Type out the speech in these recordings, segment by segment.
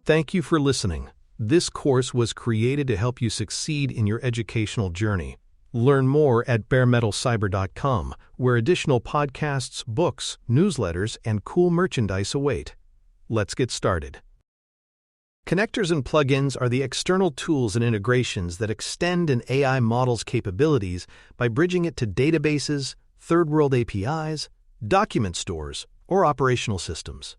Thank you for listening. This course was created to help you succeed in your educational journey. Learn more at baremetalcyber.com, where additional podcasts, books, newsletters, and cool merchandise await. Let's get started. Connectors and plugins are the external tools and integrations that extend an AI model's capabilities by bridging it to databases, third-world APIs, document stores, or operational systems.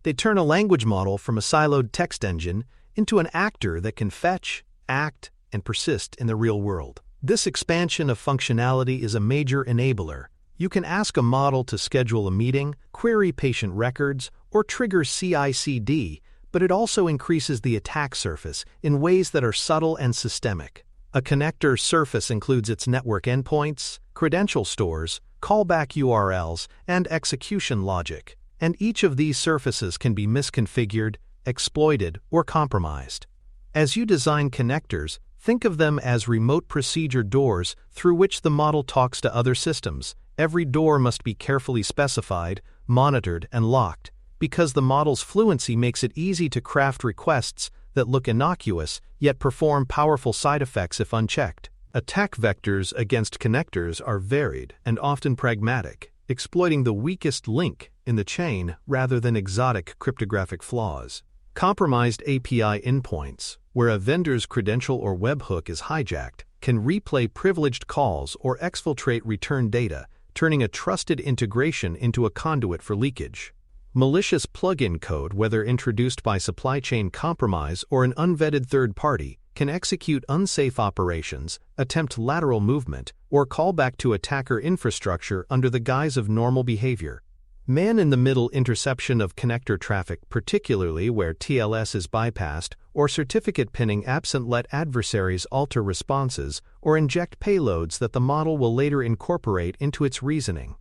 They turn a language model from a siloed text engine into an actor that can fetch, act, and persist in the real world. This expansion of functionality is a major enabler. You can ask a model to schedule a meeting, query patient records, or trigger CI/CD, but it also increases the attack surface in ways that are subtle and systemic. A connector surface includes its network endpoints, credential stores, callback URLs, and execution logic, and each of these surfaces can be misconfigured, exploited, or compromised. As you design connectors, think of them as remote procedure doors through which the model talks to other systems. Every door must be carefully specified, monitored, and locked, because the model's fluency makes it easy to craft requests that look innocuous yet perform powerful side effects if unchecked. Attack vectors against connectors are varied and often pragmatic, exploiting the weakest link in the chain rather than exotic cryptographic flaws. Compromised API endpoints, where a vendor's credential or webhook is hijacked, can replay privileged calls or exfiltrate return data, turning a trusted integration into a conduit for leakage. Malicious plugin code, whether introduced by supply chain compromise or an unvetted third party, can execute unsafe operations, attempt lateral movement, or call back to attacker infrastructure under the guise of normal behavior. Man-in-the-middle interception of connector traffic, particularly where TLS is bypassed, or certificate pinning absent, let adversaries alter responses or inject payloads that the model will later incorporate into its reasoning.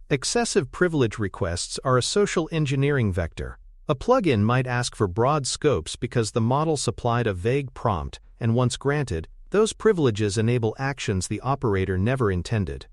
Excessive privilege requests are a social engineering vector. A plugin might ask for broad scopes because the model supplied a vague prompt, and once granted, those privileges enable actions the operator never intended.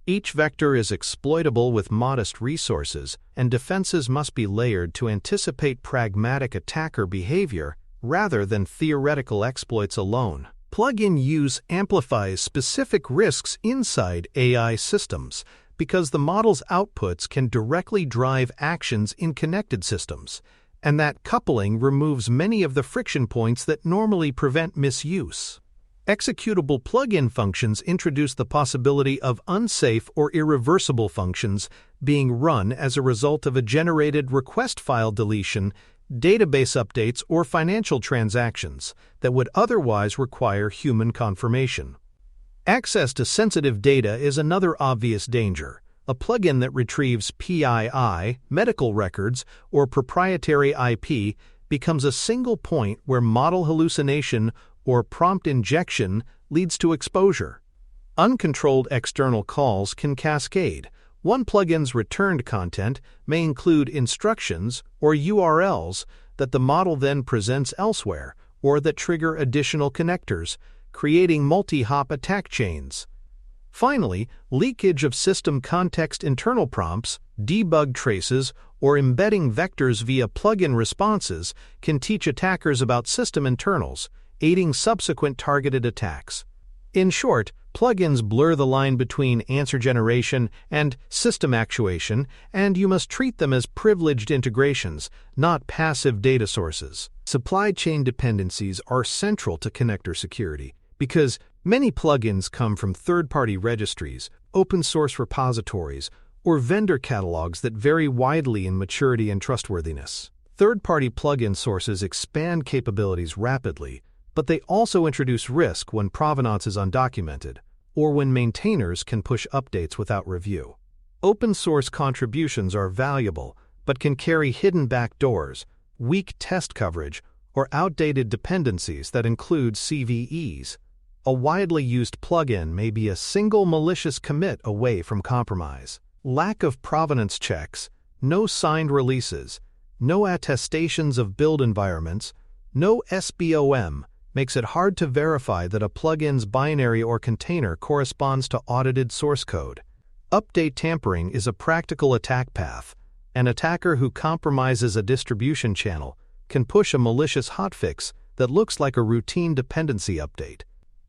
Each vector is exploitable with modest resources, and defenses must be layered to anticipate pragmatic attacker behavior rather than theoretical exploits alone. Plugin use amplifies specific risks inside AI systems, because the model's outputs can directly drive actions in connected systems, and that coupling removes many of the friction points that normally prevent misuse. Executable plugin functions introduce the possibility of unsafe or irreversible functions being run as a result of a generated request file deletion, database updates, or financial transactions that would otherwise require human confirmation. Access to sensitive data is another obvious danger. A plugin that retrieves PII, medical records, or proprietary IP becomes a single point where model hallucination or prompt injection leads to exposure. Uncontrolled external calls can cascade. One plugin's returned content may include instructions or URLs that the model then presents elsewhere, or that trigger additional connectors, creating multi-hop attack chains. Finally, leakage of system context internal prompts, debug traces, or embedding vectors via plugin responses can teach attackers about system internals, aiding subsequent targeted attacks. In short, plugins blur the line between answer generation and system actuation, and you must treat them as privileged integrations, not passive data sources. Supply chain dependencies are central to connector security, because many plugins come from third-party registries, open-source repositories, or vendor catalogs that vary widely in maturity and trustworthiness. Third-party plugin sources expand capabilities rapidly, but they also introduce risk when provenance is undocumented, or when maintainers can push updates without review. Open-source contributions are valuable, but can carry hidden backdoors, weak test coverage, or outdated dependencies that include CVEs. A widely used plugin may be a single malicious commit away from compromise. Lack of provenance checks, no signed releases, no attestations of build environments, no SBOM makes it hard to verify that a plugin's binary or container corresponds to audited source code. Update tampering is a practical attack path. An attacker who compromises a distribution channel can push a malicious hotfix that looks like a routine dependency update.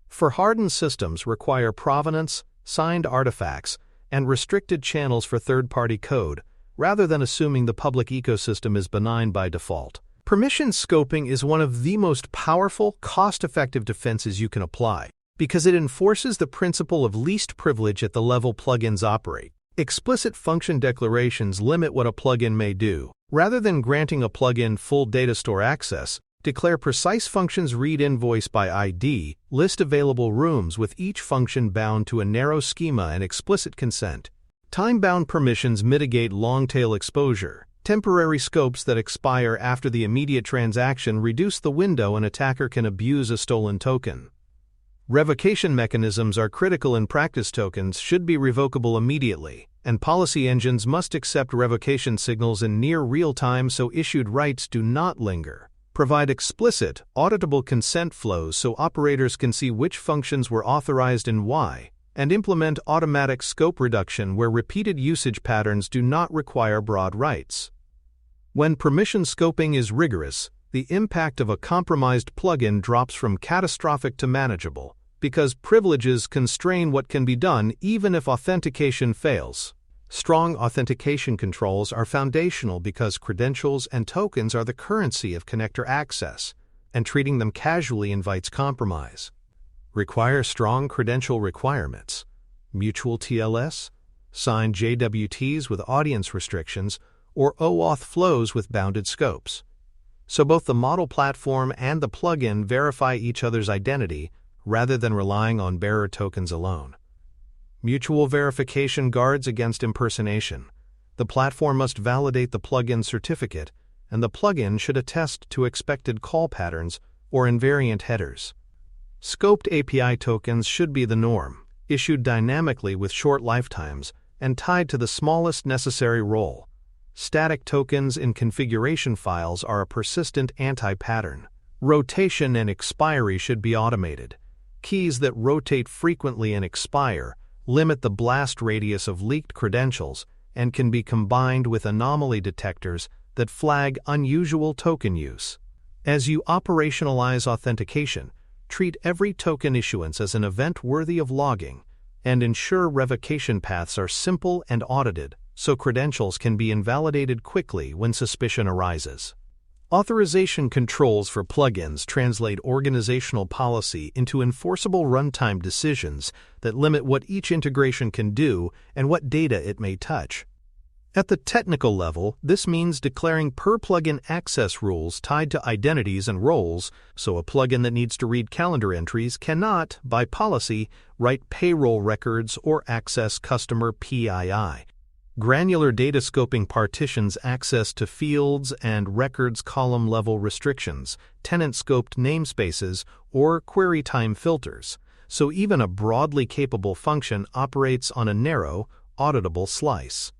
For hardened systems require provenance, signed artifacts, and restricted channels for third-party code, rather than assuming the public ecosystem is benign by default. Permission scoping is one of the most powerful, cost-effective defenses you can apply, because it enforces the principle of least privilege at the level plugins operate. Explicit function declarations limit what a plugin may do. Rather than granting a plugin full data store access, declare precise functions read invoice by ID, list available rooms with each function bound to a narrow schema and explicit consent. Time-bound permissions mitigate long-tail exposure. Temporary scopes that expire after the immediate transaction reduce the window an attacker can abuse a stolen token. Revocation mechanisms are critical in practice. Tokens should be revocable immediately, and policy engines must accept revocation signals in near real time so issued rights do not linger. Provide explicit, auditable consent flows so operators can see which functions were authorized and why, and implement automatic scope reduction where repeated usage patterns do not require broad rights. When permission scoping is rigorous, the impact of a compromised plugin drops from catastrophic to manageable, because privileges constrain what can be done even if authentication fails. Strong authentication controls are foundational because credentials and tokens are the currency of connector access, and treating them casually invites compromise. Require strong credential requirements, mutual TLS, signed JWTs with audience restrictions, or OAuth flows with bounded scopes. So both the model platform and the plugin verify each other's identity rather than relying on bearer tokens alone. Mutual verification guards against impersonation. The platform must validate the plugin certificate, and the plugin should attest to expected call patterns or invariant headers. Scoped API tokens should be the norm, issued dynamically with short lifetimes and tied to the smallest necessary role. Static tokens in configuration files are a persistent anti-pattern. Rotation and expiry should be automated. Keys that rotate frequently and expire limit the blast radius of leaked credentials and can be combined with anomaly detectors that flag unusual token use. As you operationalize authentication, treat every token issuance as an event worthy of logging, and ensure revocation paths are simple and audited, so credentials can be invalidated quickly when suspicion arises. Authorization controls for plugins translate organizational policy into enforceable runtime decisions that limit what each integration can do and what data it may touch. At the technical level, this means declaring per-plugin access rules tied to identities and roles, so a plugin that needs to read calendar entries cannot, by policy, write payroll records or access customer PII. Granular data scoping partitions access to fields and records column-level restrictions, tenant-scoped namespaces, or query time filters, so even a broadly capable function operates on a narrow, auditable slice.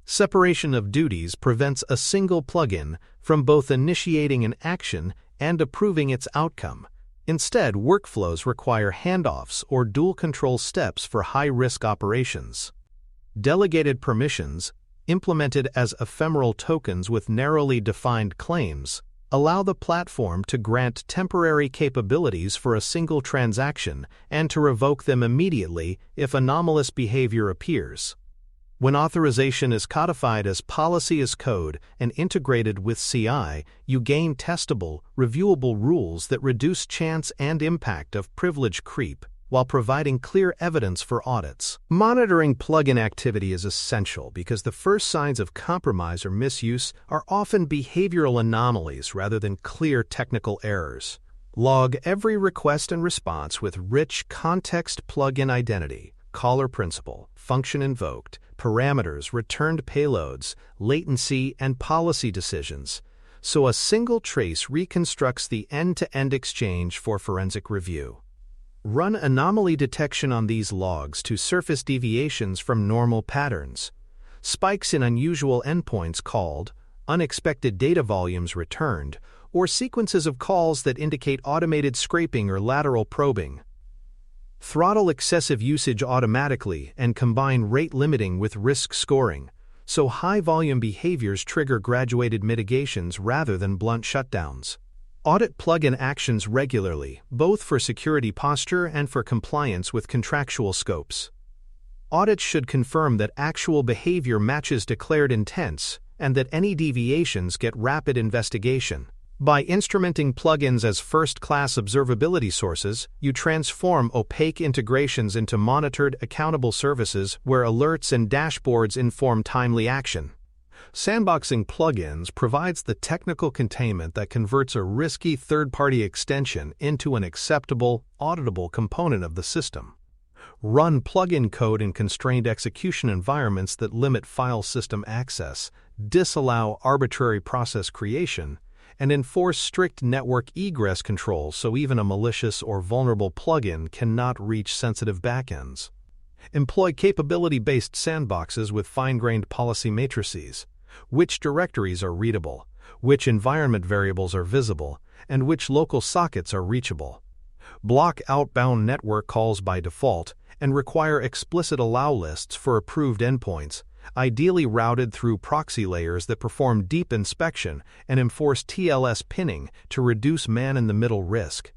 Separation of duties prevents a single plugin from both initiating an action and approving its outcome. Instead, workflows require handoffs or dual control steps for high-risk operations. Delegated permissions, implemented as ephemeral tokens with narrowly defined claims, allow the platform to grant temporary capabilities for a single transaction and to revoke them immediately if anomalous behavior appears. When authorization is codified as policy as code and integrated with CI, you gain testable, reviewable rules that reduce chance and impact of privilege creep, while providing clear evidence for audits. Monitoring plugin activity is essential because the first signs of compromise or misuse are often behavioral anomalies rather than clear technical errors. Log every request and response with rich context plugin identity, caller principal, function invoked, parameters, returned payloads, latency, and policy decisions, so a single trace reconstructs the end-to-end exchange for forensic review. Run anomaly detection on these logs to surface deviations from normal patterns, spikes in unusual endpoints called, unexpected data volumes returned, or sequences of calls that indicate automated scraping or lateral probing. Throttle excessive usage automatically and combine rate limiting with risk scoring, so high-volume behaviors trigger graduated mitigations rather than blunt shutdowns. Audit plugin actions regularly, both for security posture and for compliance with contractual scopes. Audits should confirm that actual behavior matches declared intents and that any deviations get rapid investigation. By instrumenting plugins as first-class observability sources, you transform opaque integrations into monitored, accountable services where alerts and dashboards inform timely action. Sandboxing plugins provides the technical containment that converts a risky third-party extension into an acceptable, auditable component of the system. Run plugin code in constrained execution environments that limit file system access, disallow arbitrary process creation, and enforce strict network egress controls so even a malicious or vulnerable plugin cannot reach sensitive backends. Employ capability-based sandboxes with fine-grained policy matrices. Which directories are readable, which environment variables are visible, and which local sockets are reachable. Block outbound network calls by default and require explicit allow lists for approved endpoints, ideally routed through proxy layers that perform deep inspection and enforce TLS pinning to reduce man-in-the-middle risk.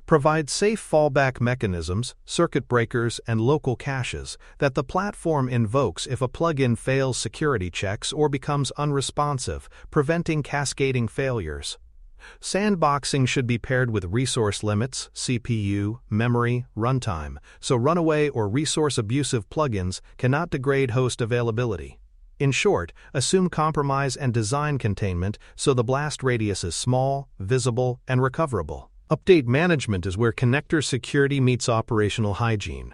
Provide safe fallback mechanisms, circuit breakers, and local caches that the platform invokes if a plugin fails security checks or becomes unresponsive, preventing cascading failures. Sandboxing should be paired with resource limits, CPU, memory, runtime, so runaway or resource-abusive plugins cannot degrade host availability. In short, assume compromise and design containment so the blast radius is small, visible, and recoverable. Update management is where connector security meets operational hygiene.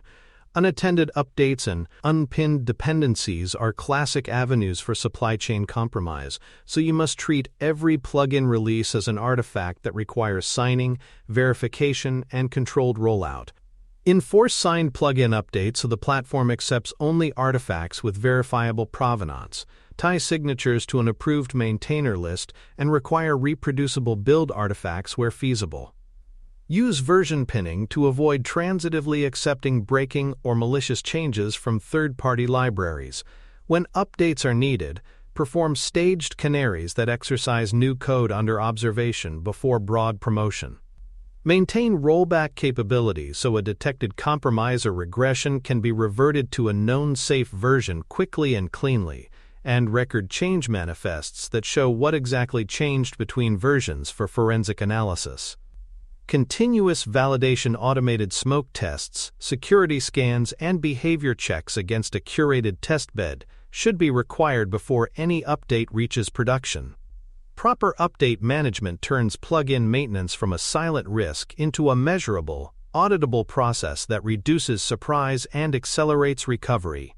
Unattended updates and unpinned dependencies are classic avenues for supply chain compromise, so you must treat every plugin release as an artifact that requires signing, verification, and controlled rollout. Enforce signed plugin updates so the platform accepts only artifacts with verifiable provenance. Tie signatures to an approved maintainer list and require reproducible build artifacts where feasible. Use version pinning to avoid transitively accepting breaking or malicious changes from third-party libraries. When updates are needed, perform staged canaries that exercise new code under observation before broad promotion. Maintain rollback capability so a detected compromise or regression can be reverted to a known safe version quickly and cleanly, and record change manifests that show what exactly changed between versions for forensic analysis. Continuous validation automated smoke tests, security scans, and behavior checks against a curated testbed should be required before any update reaches production. Proper update management turns plugin maintenance from a silent risk into a measurable, auditable process that reduces surprise and accelerates recovery.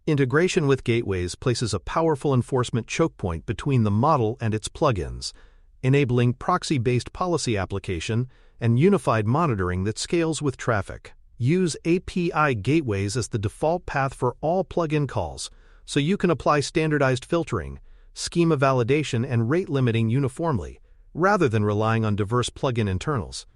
Integration with gateways places a powerful enforcement choke point between the model and its plugins, enabling proxy-based policy application and unified monitoring that scales with traffic. Use API gateways as the default path for all plugin calls, so you can apply standardized filtering, schema validation, and rate limiting uniformly, rather than relying on diverse plugin internals.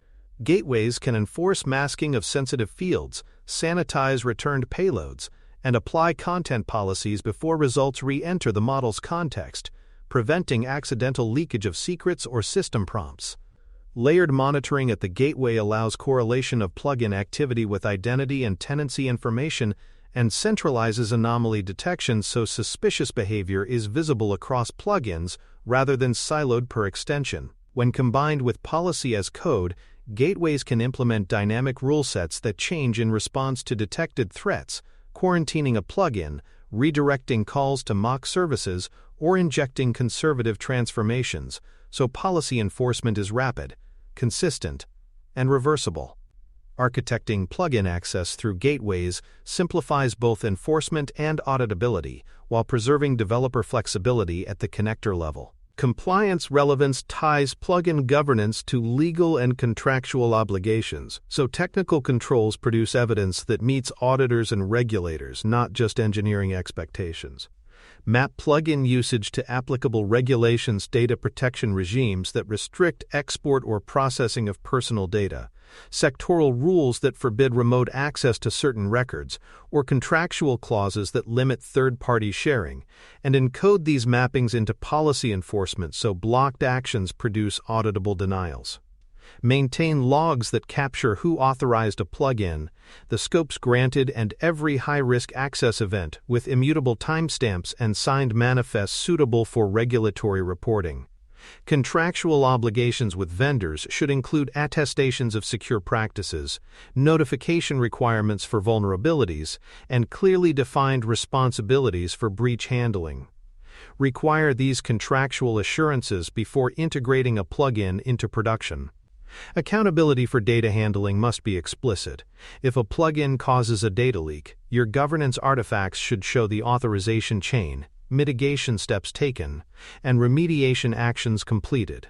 Gateways can enforce masking of sensitive fields, sanitize returned payloads, and apply content policies before results re-enter the model's context, preventing accidental leakage of secrets or system prompts. Layered monitoring at the gateway allows correlation of plugin activity with identity and tenancy information and centralizes anomaly detection so suspicious behavior is visible across plugins rather than siloed per extension. When combined with policy as code, gateways can implement dynamic rule sets that change in response to detected threats, quarantining a plugin, redirecting calls to mock services, or injecting conservative transformations, so policy enforcement is rapid, consistent, and reversible. Architecting plugin access through gateways simplifies both enforcement and auditability while preserving developer flexibility at the connector level. Compliance relevance ties plugin governance to legal and contractual obligations, so technical controls produce evidence that meets auditors and regulators, not just engineering expectations. Map plugin usage to applicable regulations, data protection regimes that restrict export or processing of personal data, sectoral rules that forbid remote access to certain records, or contractual clauses that limit third-party sharing, and encode these mappings into policy enforcement so blocked actions produce auditable denials. Maintain logs that capture who authorized a plugin, the scopes granted, and every high-risk access event with immutable timestamps and signed manifests suitable for regulatory reporting. Contractual obligations with vendors should include attestations of secure practices, notification requirements for vulnerabilities, and clearly defined responsibilities for breach handling. Require these contractual assurances before integrating a plugin into production. Accountability for data handling must be explicit. If a plugin causes a data leak, your governance artifacts should show the authorization chain, mitigation steps taken, and remediation actions completed.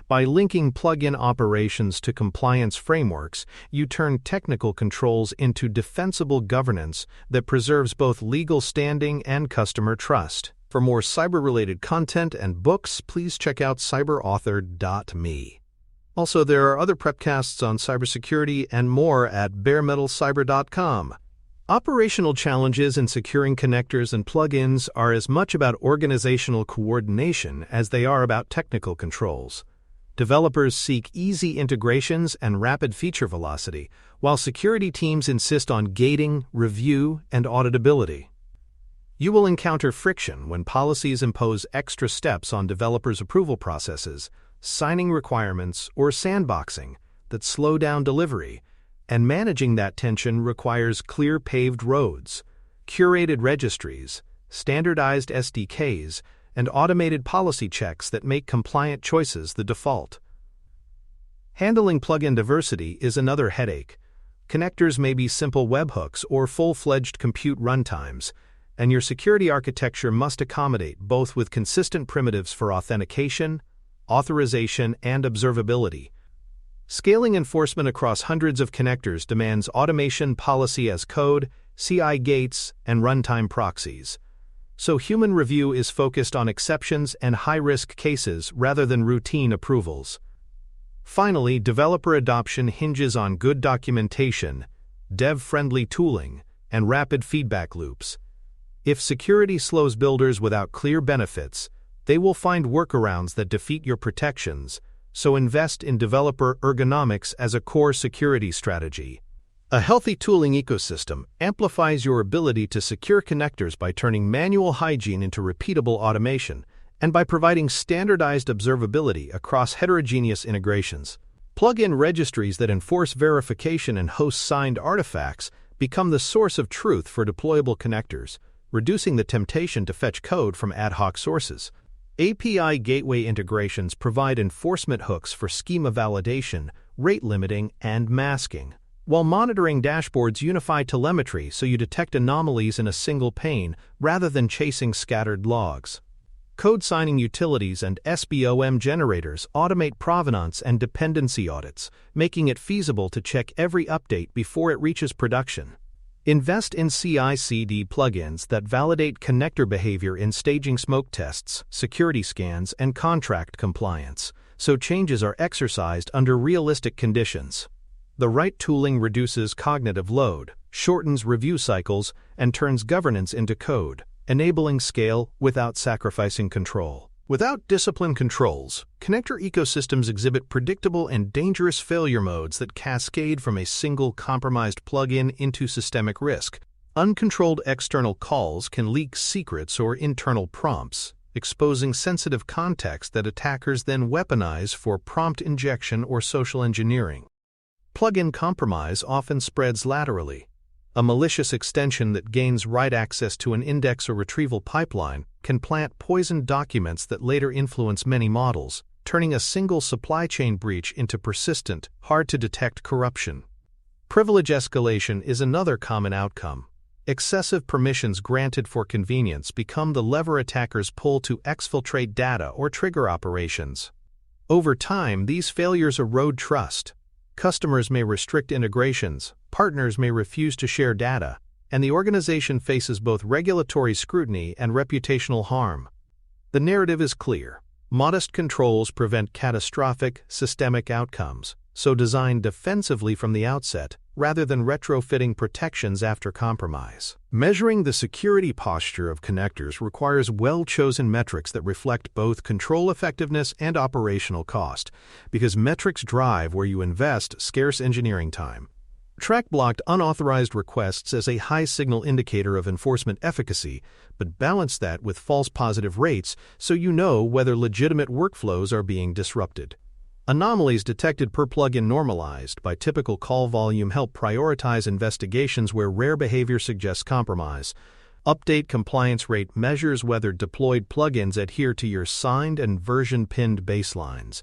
By linking plugin operations to compliance frameworks, you turn technical controls into defensible governance that preserves both legal standing and customer trust. For more cyber-related content and books, please check out cyberauthor.me. Also, there are other prepcasts on cybersecurity and more at baremetalcyber.com. Operational challenges in securing connectors and plugins are as much about organizational coordination as they are about technical controls. Developers seek easy integrations and rapid feature velocity, while security teams insist on gating, review, and auditability. You will encounter friction when policies impose extra steps on developers' approval processes, signing requirements, or sandboxing that slow down delivery, and managing that tension requires clear paved roads, curated registries, standardized SDKs, and automated policy checks that make compliant choices the default. Handling plugin diversity is another headache. Connectors may be simple webhooks or full-fledged compute runtimes, and your security architecture must accommodate both with consistent primitives for authentication, authorization, and observability. Scaling enforcement across hundreds of connectors demands automation, policy as code, CI gates, and runtime proxies. So human review is focused on exceptions and high-risk cases rather than routine approvals. Finally, developer adoption hinges on good documentation, dev-friendly tooling, and rapid feedback loops. If security slows builders without clear benefits, they will find workarounds that defeat your protections, so invest in developer ergonomics as a core security strategy. A healthy tooling ecosystem amplifies your ability to secure connectors by turning manual hygiene into repeatable automation and by providing standardized observability across heterogeneous integrations. Plugin registries that enforce verification and host signed artifacts become the source of truth for deployable connectors, reducing the temptation to fetch code from ad hoc sources. API gateway integrations provide enforcement hooks for schema validation, rate limiting, and masking, while monitoring dashboards unify telemetry so you detect anomalies in a single pane rather than chasing scattered logs. Code signing utilities and SBOM generators automate provenance and dependency audits, making it feasible to check every update before it reaches production. Invest in CI/CD plugins that validate connector behavior in staging smoke tests, security scans, and contract compliance, so changes are exercised under realistic conditions. The right tooling reduces cognitive load, shortens review cycles, and turns governance into code, enabling scale without sacrificing control. Without disciplined controls, connector ecosystems exhibit predictable and dangerous failure modes that cascade from a single compromised plugin into systemic risk. Uncontrolled external calls can leak secrets or internal prompts, exposing sensitive context that attackers then weaponize for prompt injection or social engineering. Plugin compromise often spreads laterally. A malicious extension that gains write access to an index or retrieval pipeline can plant poisoned documents that later influence many models, turning a single supply chain breach into persistent, hard-to-detect corruption. Privilege escalation is another common outcome. Excessive permissions granted for convenience become the lever attackers pull to exfiltrate data or trigger operations. Over time, these failures erode trust. Customers may restrict integrations, partners may refuse to share data, and the organization faces both regulatory scrutiny and reputational harm. The narrative is clear. Modest controls prevent catastrophic, systemic outcomes, so designed defensively from the outset, rather than retrofitting protections after compromise. Measuring the security posture of connectors requires well-chosen metrics that reflect both control effectiveness and operational cost, because metrics drive where you invest scarce engineering time. Track blocked unauthorized requests as a high-signal indicator of enforcement efficacy, but balance that with false positive rates so you know whether legitimate workflows are being disrupted. Anomalies detected per plugin normalized by typical call volume help prioritize investigations where rare behavior suggests compromise. Update compliance rate measures whether deployed plugins adhere to your signed and version-pinned baselines.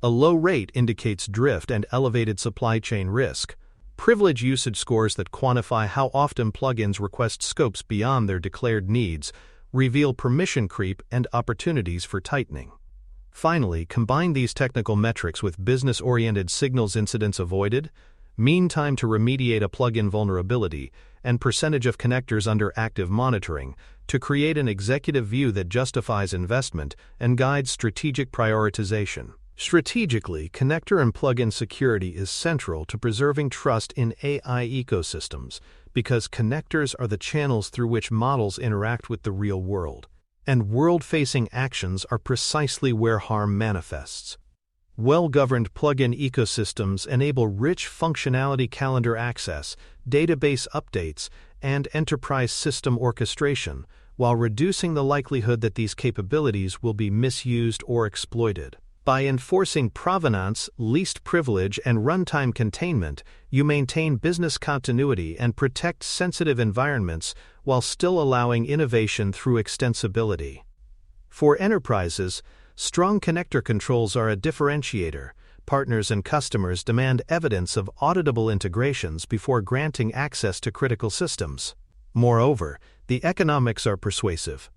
A low rate indicates drift and elevated supply chain risk. Privilege usage scores that quantify how often plugins request scopes beyond their declared needs reveal permission creep and opportunities for tightening. Finally, combine these technical metrics with business-oriented signals: incidents avoided, mean time to remediate a plugin vulnerability, and percentage of connectors under active monitoring to create an executive view that justifies investment and guides strategic prioritization. Strategically, connector and plugin security is central to preserving trust in AI ecosystems because connectors are the channels through which models interact with the real world, and world-facing actions are precisely where harm manifests. Well-governed plugin ecosystems enable rich functionality calendar access, database updates, and enterprise system orchestration, while reducing the likelihood that these capabilities will be misused or exploited. By enforcing provenance, least privilege, and runtime containment, you maintain business continuity and protect sensitive environments while still allowing innovation through extensibility. For enterprises, strong connector controls are a differentiator. Partners and customers demand evidence of auditable integrations before granting access to critical systems. Moreover, the economics are persuasive.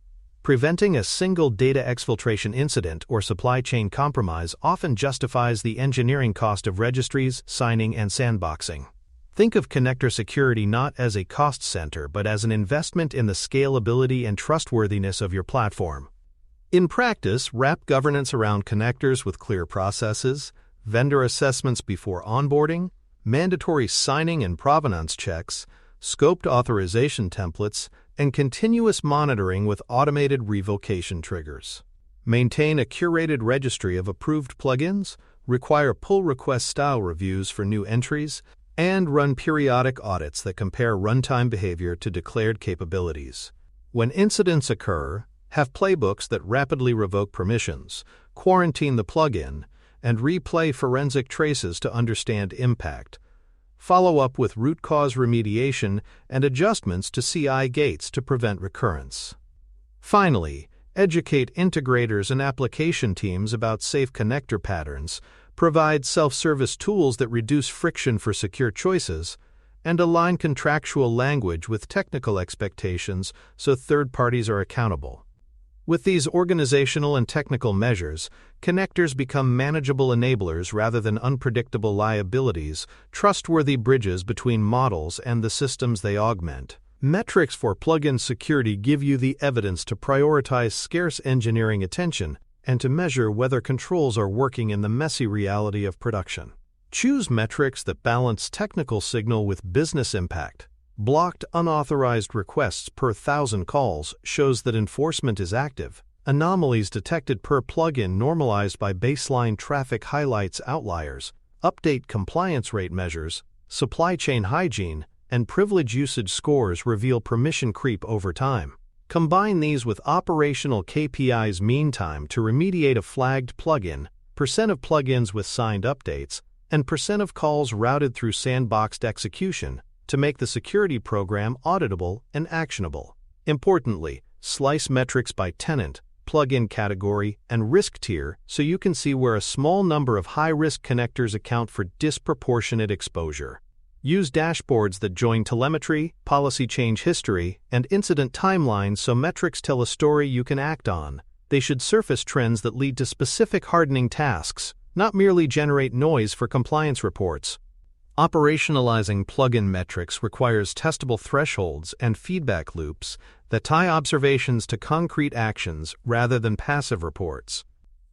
Preventing a single data exfiltration incident or supply chain compromise often justifies the engineering cost of registries, signing, and sandboxing. Think of connector security not as a cost center but as an investment in the scalability and trustworthiness of your platform. In practice, wrap governance around connectors with clear processes, vendor assessments before onboarding, mandatory signing and provenance checks, scoped authorization templates, and continuous monitoring with automated revocation triggers. Maintain a curated registry of approved plugins, require pull request style reviews for new entries, and run periodic audits that compare runtime behavior to declared capabilities. When incidents occur, have playbooks that rapidly revoke permissions, quarantine the plugin, and replay forensic traces to understand impact. Follow up with root cause remediation and adjustments to CI gates to prevent recurrence. Finally, educate integrators and application teams about safe connector patterns, provide self-service tools that reduce friction for secure choices, and align contractual language with technical expectations so third parties are accountable. With these organizational and technical measures, connectors become manageable enablers rather than unpredictable liabilities, trustworthy bridges between models and the systems they augment. Metrics for plugin security give you the evidence to prioritize scarce engineering attention and to measure whether controls are working in the messy reality of production. Choose metrics that balance technical signal with business impact. Blocked unauthorized requests per 1,000 calls shows that enforcement is active. Anomalies detected per plugin normalized by baseline traffic highlights outliers. Update compliance rate measures, supply chain hygiene, and privilege usage scores reveal permission creep over time. Combine these with operational KPIs: mean time to remediate a flagged plugin, percent of plugins with signed updates, and percent of calls routed through sandboxed execution, to make the security program auditable and actionable. Importantly, slice metrics by tenant, plugin category, and risk tier so you can see where a small number of high-risk connectors account for disproportionate exposure. Use dashboards that join telemetry, policy change history, and incident timelines so metrics tell a story you can act on. They should surface trends that lead to specific hardening tasks, not merely generate noise for compliance reports. Operationalizing plugin metrics requires testable thresholds and feedback loops that tie observations to concrete actions rather than passive reports.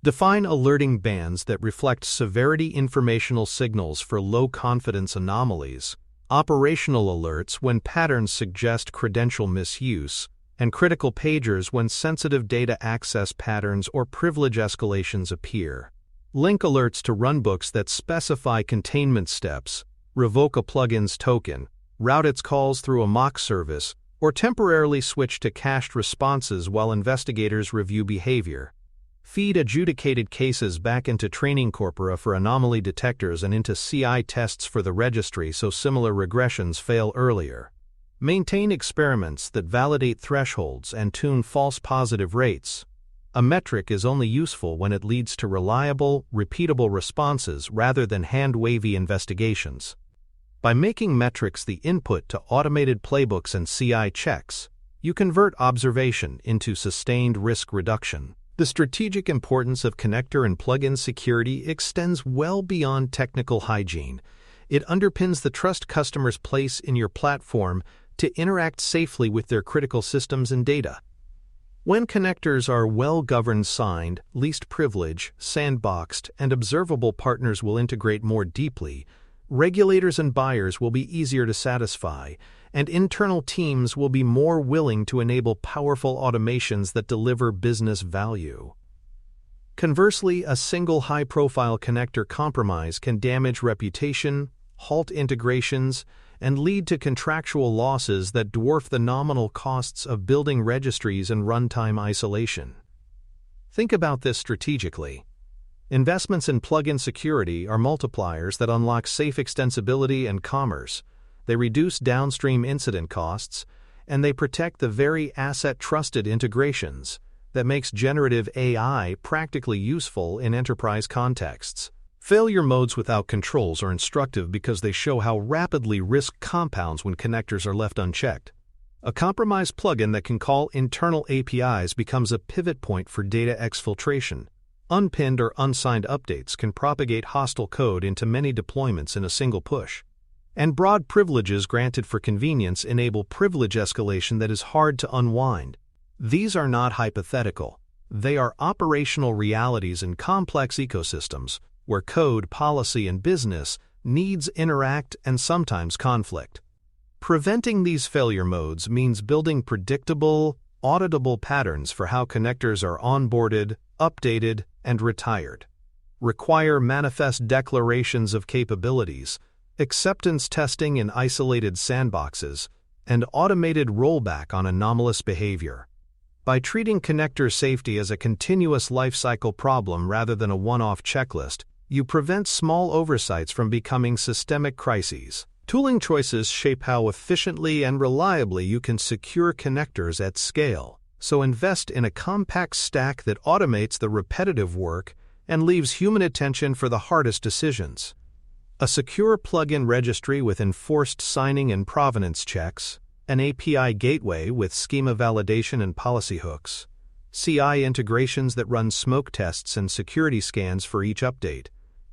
Define alerting bands that reflect severity informational signals for low-confidence anomalies, operational alerts when patterns suggest credential misuse, and critical pagers when sensitive data access patterns or privilege escalations appear. Link alerts to runbooks that specify containment steps, revoke a plugin's token, route its calls through a mock service, or temporarily switch to cached responses while investigators review behavior. Feed adjudicated cases back into training corpora for anomaly detectors and into CI tests for the registry so similar regressions fail earlier. Maintain experiments that validate thresholds and tune false positive rates. A metric is only useful when it leads to reliable, repeatable responses rather than hand-wavy investigations. By making metrics the input to automated playbooks and CI checks, you convert observation into sustained risk reduction. The strategic importance of connector and plugin security extends well beyond technical hygiene. It underpins the trust customers place in your platform to interact safely with their critical systems and data. When connectors are well-governed, signed, least privilege, sandboxed, and observable, partners will integrate more deeply, regulators and buyers will be easier to satisfy, and internal teams will be more willing to enable powerful automations that deliver business value. Conversely, a single high-profile connector compromise can damage reputation, halt integrations, and lead to contractual losses that dwarf the nominal costs of building registries and runtime isolation. Think about this strategically. Investments in plugin security are multipliers that unlock safe extensibility and commerce. They reduce downstream incident costs, and they protect the very asset-trusted integrations that makes generative AI practically useful in enterprise contexts. Failure modes without controls are instructive because they show how rapidly risk compounds when connectors are left unchecked. A compromised plugin that can call internal APIs becomes a pivot point for data exfiltration. Unpinned or unsigned updates can propagate hostile code into many deployments in a single push. And broad privileges granted for convenience enable privilege escalation that is hard to unwind. These are not hypothetical. They are operational realities in complex ecosystems where code, policy, and business needs interact and sometimes conflict. Preventing these failure modes means building predictable, auditable patterns for how connectors are onboarded, updated, and retired. Require manifest declarations of capabilities, acceptance testing in isolated sandboxes, and automated rollback on anomalous behavior. By treating connector safety as a continuous lifecycle problem rather than a one-off checklist, you prevent small oversights from becoming systemic crises. Tooling choices shape how efficiently and reliably you can secure connectors at scale, so invest in a compact stack that automates the repetitive work and leaves human attention for the hardest decisions. A secure plugin registry with enforced signing and provenance checks, an API gateway with schema validation and policy hooks, CI integrations that run smoke tests and security scans for each update,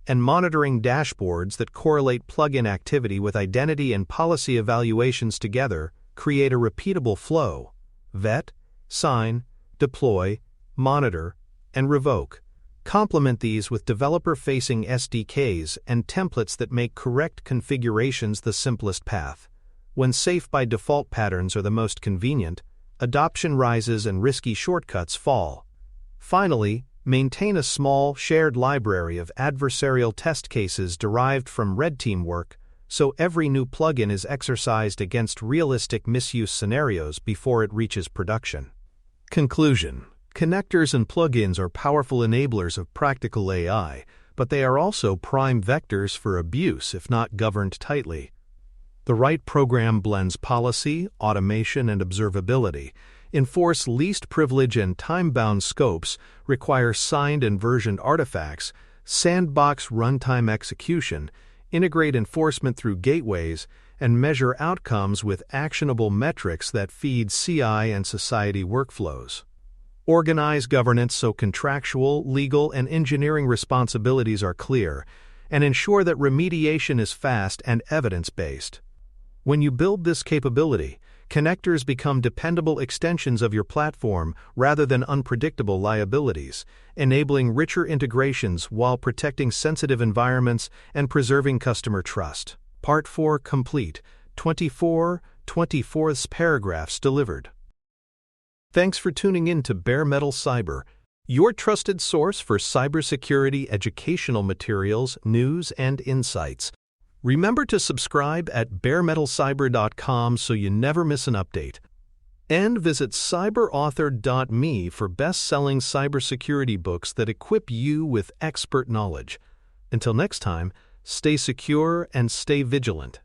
and monitoring dashboards that correlate plugin activity with identity and policy evaluations together create a repeatable flow. Vet, sign, deploy, monitor, and revoke. Complement these with developer-facing SDKs and templates that make correct configurations the simplest path. When safe by default patterns are the most convenient, adoption rises and risky shortcuts fall. Finally, maintain a small, shared library of adversarial test cases derived from red team work so every new plugin is exercised against realistic misuse scenarios before it reaches production. Conclusion: connectors and plugins are powerful enablers of practical AI, but they are also prime vectors for abuse if not governed tightly. The right program blends policy, automation, and observability, enforce least privilege and time-bound scopes, require signed and versioned artifacts, sandbox runtime execution, integrate enforcement through gateways, and measure outcomes with actionable metrics that feed CI and society workflows. Organize governance so contractual, legal, and engineering responsibilities are clear, and ensure that remediation is fast and evidence-based. When you build this capability, connectors become dependable extensions of your platform rather than unpredictable liabilities, enabling richer integrations while protecting sensitive environments and preserving customer trust. Part 4 complete. 24/24 paragraphs delivered. Thanks for tuning in to Bare Metal Cyber, your trusted source for cybersecurity educational materials, news, and insights. Remember to subscribe at baremetalcyber.com so you never miss an update. And visit cyberauthor.me for best-selling cybersecurity books that equip you with expert knowledge. Until next time, stay secure and stay vigilant.